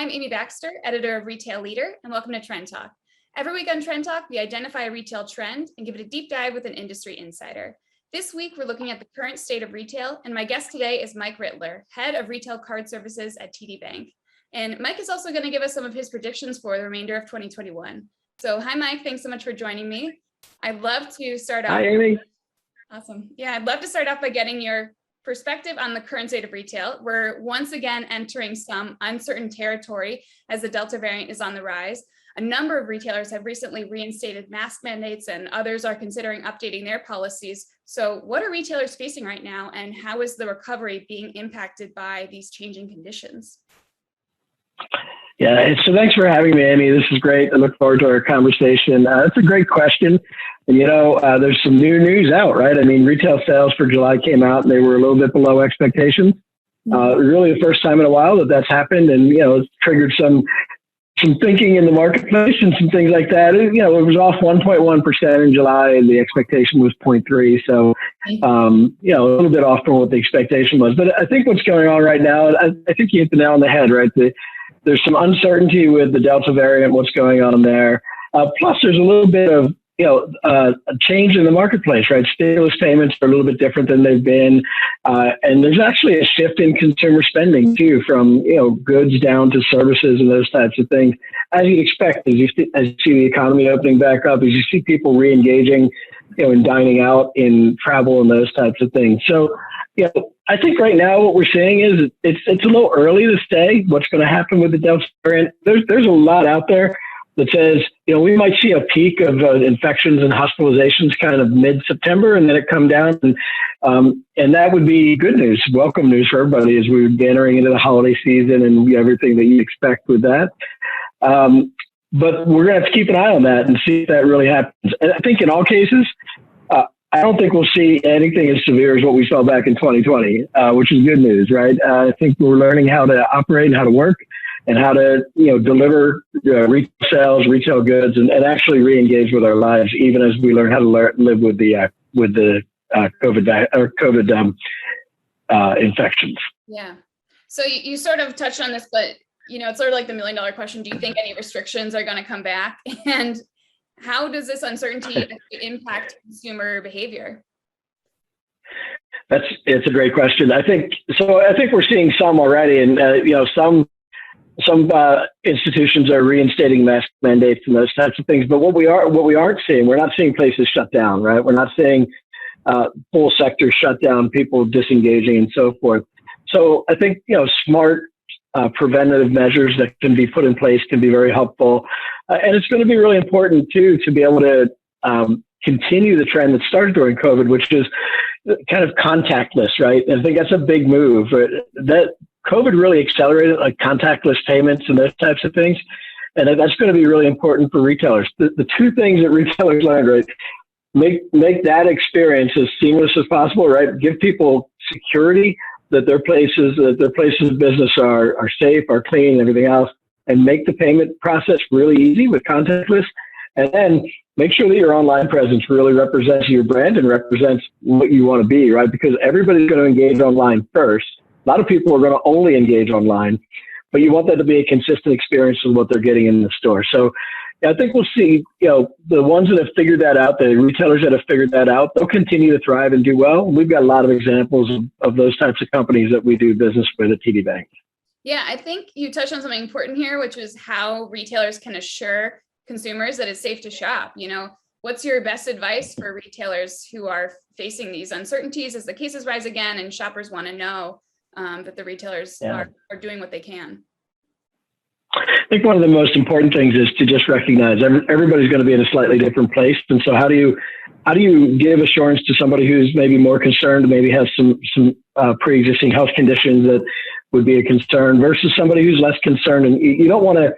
I'm Amy Baxter, editor of Retail Leader, and welcome to Trend Talk. Every week on Trend Talk, we identify a retail trend and give it a deep dive with an industry insider. This week, we're looking at the current state of retail, and my guest today is Mike Rittler, head of retail card services at TD Bank. And Mike is also going to give us some of his predictions for the remainder of 2021. So hi, Mike. Thanks so much for joining me. I'd love to start off. Hi, Amy. Awesome. Yeah, I'd love to start off by getting your perspective on the current state of retail. We're once again entering some uncertain territory as the Delta variant is on the rise. A number of retailers have recently reinstated mask mandates and others are considering updating their policies. So what are retailers facing right now, and how is the recovery being impacted by these changing conditions? Yeah, so thanks for having me, Amy. This is great. I look forward to our conversation. It's a great question. And, there's some new news out, right? I mean, retail sales for July came out and they were a little bit below expectations. Really the first time in a while that's happened. And, it's triggered some thinking in the marketplace and some things like that. It was off 1.1% in July and the expectation was 0.3. So, a little bit off from what the expectation was. But I think what's going on right now, I think you hit the nail on the head, right? There's some uncertainty with the Delta variant, what's going on there. Plus, there's a little bit of, a change in the marketplace, right? Stimulus payments are a little bit different than they've been. And there's actually a shift in consumer spending too, from, goods down to services and those types of things. As you'd expect, as you see the economy opening back up, as you see people re-engaging, in dining out, in travel and those types of things. So, I think right now what we're seeing is it's a little early to say what's going to happen with the Delta variant. There's a lot out there that says, we might see a peak of infections and hospitalizations kind of mid-September, and then it come down. And that would be good news, welcome news for everybody as we would be entering into the holiday season and everything that you expect with that. But we're going to have to keep an eye on that and see if that really happens. And I think in all cases, I don't think we'll see anything as severe as what we saw back in 2020, which is good news, right? I think we're learning how to operate and how to work and how to, deliver retail sales, retail goods, and actually re-engage with our lives, even as we learn how to live with the COVID infections. Yeah. So you sort of touched on this, but it's sort of like the $1 million question. Do you think any restrictions are going to come back? And how does this uncertainty impact consumer behavior? It's a great question. I think we're seeing some already, and some institutions are reinstating mask mandates and those types of things. But what we aren't seeing, we're not seeing places shut down, right? We're not seeing full sectors shut down, people disengaging and so forth. So I think smart preventative measures that can be put in place can be very helpful. And it's going to be really important, too, to be able to continue the trend that started during COVID, which is kind of contactless, right? And I think that's a big move. That COVID really accelerated like contactless payments and those types of things. And that's going to be really important for retailers. The two things that retailers learned, right? Make that experience as seamless as possible, right? Give people security that their places of business are safe, are clean, and everything else, and make the payment process really easy with contactless. And then make sure that your online presence really represents your brand and represents what you want to be, right? Because everybody's going to engage online first. A lot of people are going to only engage online, but you want that to be a consistent experience with what they're getting in the store. So I think we'll see, the ones that have figured that out, the retailers that have figured that out, they'll continue to thrive and do well. We've got a lot of examples of those types of companies that we do business with at TD Bank. Yeah, I think you touched on something important here, which is how retailers can assure consumers that it's safe to shop. What's your best advice for retailers who are facing these uncertainties as the cases rise again and shoppers want to know that the retailers are doing what they can? I think one of the most important things is to just recognize everybody's going to be in a slightly different place. And so how do you give assurance to somebody who's maybe more concerned, maybe has some pre-existing health conditions that would be a concern versus somebody who's less concerned? And you don't want to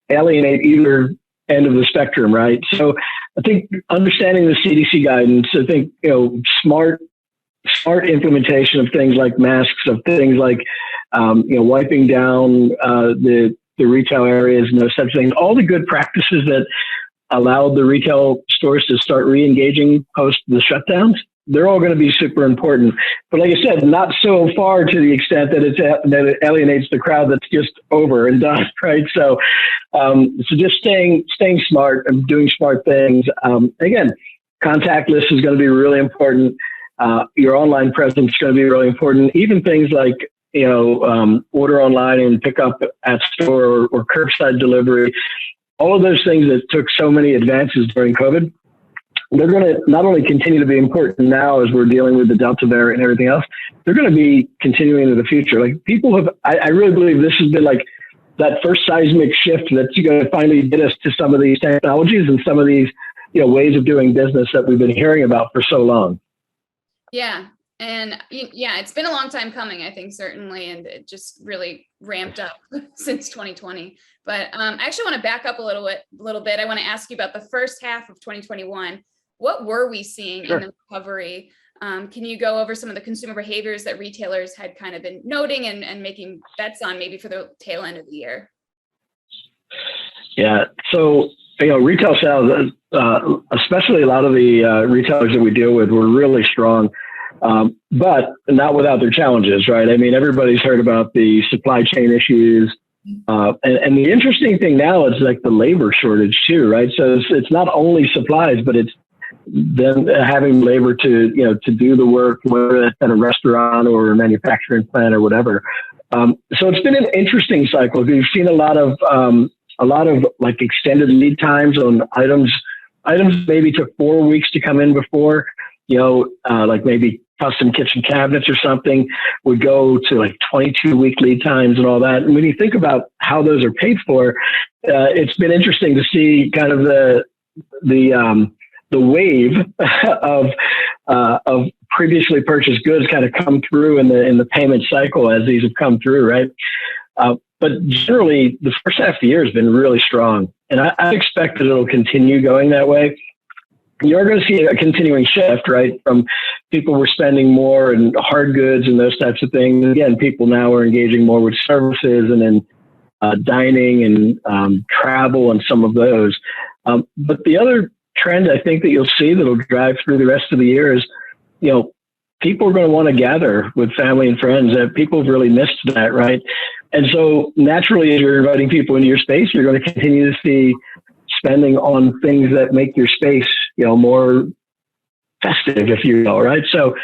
alienate either end of the spectrum, right? So I think understanding the CDC guidance, I think, smart implementation of things like masks, of things like, wiping down the retail areas and those types of things, all the good practices that allowed the retail stores to start re-engaging post the shutdowns. they're all going to be super important. But like I said, not so far to the extent that that it alienates the crowd that's just over and done, right? So just staying smart and doing smart things. Again, contactless is going to be really important. Your online presence is going to be really important. Even things like order online and pick up at store or curbside delivery. All of those things that took so many advances during COVID, they're going to not only continue to be important now as we're dealing with the Delta variant and everything else, they're going to be continuing into the future. Like people have, I really believe this has been like that first seismic shift that's going to finally get us to some of these technologies and some of these, ways of doing business that we've been hearing about for so long. Yeah. And it's been a long time coming, I think, certainly. And it just really ramped up since 2020. But I actually want to back up a little bit. I want to ask you about the first half of 2021. What were we seeing in the recovery? Can you go over some of the consumer behaviors that retailers had kind of been noting and making bets on maybe for the tail end of the year? Yeah. So, retail sales, especially a lot of the retailers that we deal with, were really strong. But not without their challenges, right? I mean, everybody's heard about the supply chain issues. And the interesting thing now is like the labor shortage too, right? So it's not only supplies, but it's then having labor to do the work, whether it's at a restaurant or a manufacturing plant or whatever. So it's been an interesting cycle. We've seen a lot of like extended lead times on items. Items maybe took 4 weeks to come in before, like maybe custom kitchen cabinets or something would go to like 22-week lead times and all that. And when you think about how those are paid for, it's been interesting to see kind of the wave of previously purchased goods kind of come through in the payment cycle as these have come through, right? But generally, the first half of the year has been really strong, and I expect that it'll continue going that way. You're going to see a continuing shift, right? From people were spending more in hard goods and those types of things. Again, people now are engaging more with services and in dining and travel and some of those. But the other trend I think that you'll see that'll drive through the rest of the year is, people are going to want to gather with family and friends. People have really missed that, right? And so naturally, as you're inviting people into your space, you're going to continue to see spending on things that make your space, more festive, if you will, right? So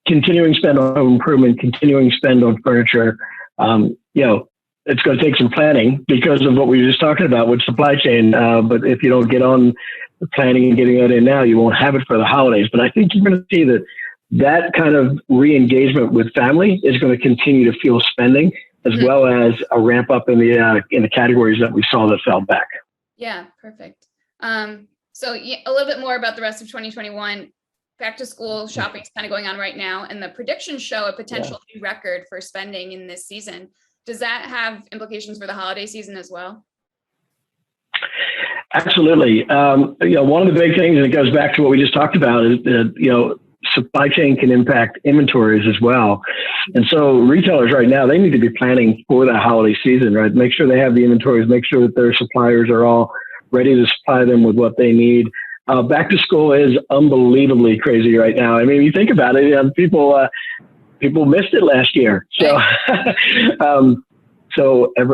continuing spend on home improvement, continuing spend on furniture, it's going to take some planning because of what we were just talking about with supply chain. But if you don't get on the planning and getting that in now, you won't have it for the holidays. But I think you're going to see that kind of re-engagement with family is going to continue to fuel spending, as well as a ramp up in the categories that we saw that fell back. Yeah, perfect. So a little bit more about the rest of 2021. Back to school shopping is kind of going on right now, and the predictions show a potential new record for spending in this season. Does that have implications for the holiday season as well? Absolutely. One of the big things, and it goes back to what we just talked about, is that, supply chain can impact inventories as well. And so retailers right now, they need to be planning for that holiday season, right? Make sure they have the inventories, make sure that their suppliers are all ready to supply them with what they need. Back to school is unbelievably crazy right now. I mean, you think about it, people missed it last year. So,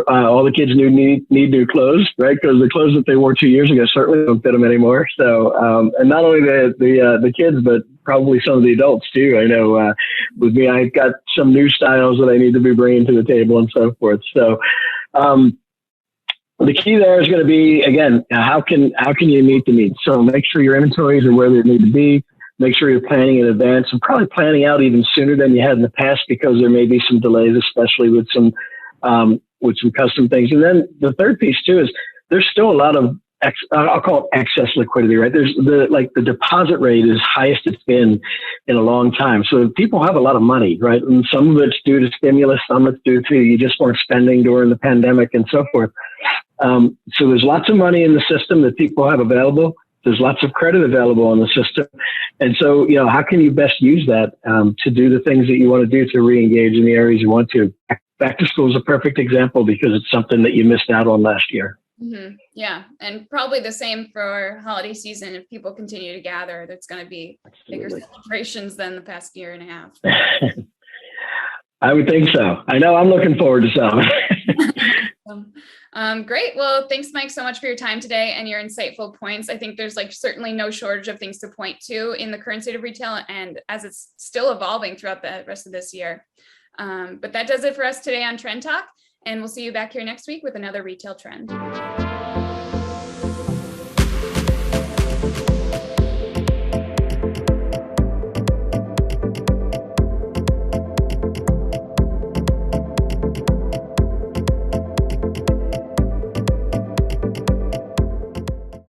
all the kids need new clothes, right? Because the clothes that they wore 2 years ago certainly don't fit them anymore. So, and not only the kids, but probably some of the adults too. I know with me, I've got some new styles that I need to be bringing to the table and so forth. So, the key there is going to be, again, how can you meet the needs? So make sure your inventories are where they need to be. Make sure you're planning in advance, and probably planning out even sooner than you had in the past, because there may be some delays, especially with some custom things. And then the third piece too is there's still a lot of I'll call it excess liquidity, right? There's the deposit rate is highest it's been in a long time. So people have a lot of money, right? And some of it's due to stimulus, some of it's due to you just weren't spending during the pandemic and so forth. So there's lots of money in the system that people have available. There's lots of credit available in the system. And so, how can you best use that to do the things that you want to do to re-engage in the areas you want to? Back to school is a perfect example because it's something that you missed out on last year. Yeah, and probably the same for holiday season. If people continue to gather, there's going to be bigger Absolutely. celebrations than the past year and a half. I would think so. I know I'm looking forward to some. Great. Well, thanks, Mike, so much for your time today and your insightful points. I think there's certainly no shortage of things to point to in the current state of retail, and as it's still evolving throughout the rest of this year. But that does it for us today on Trend Talk, and we'll see you back here next week with another retail trend.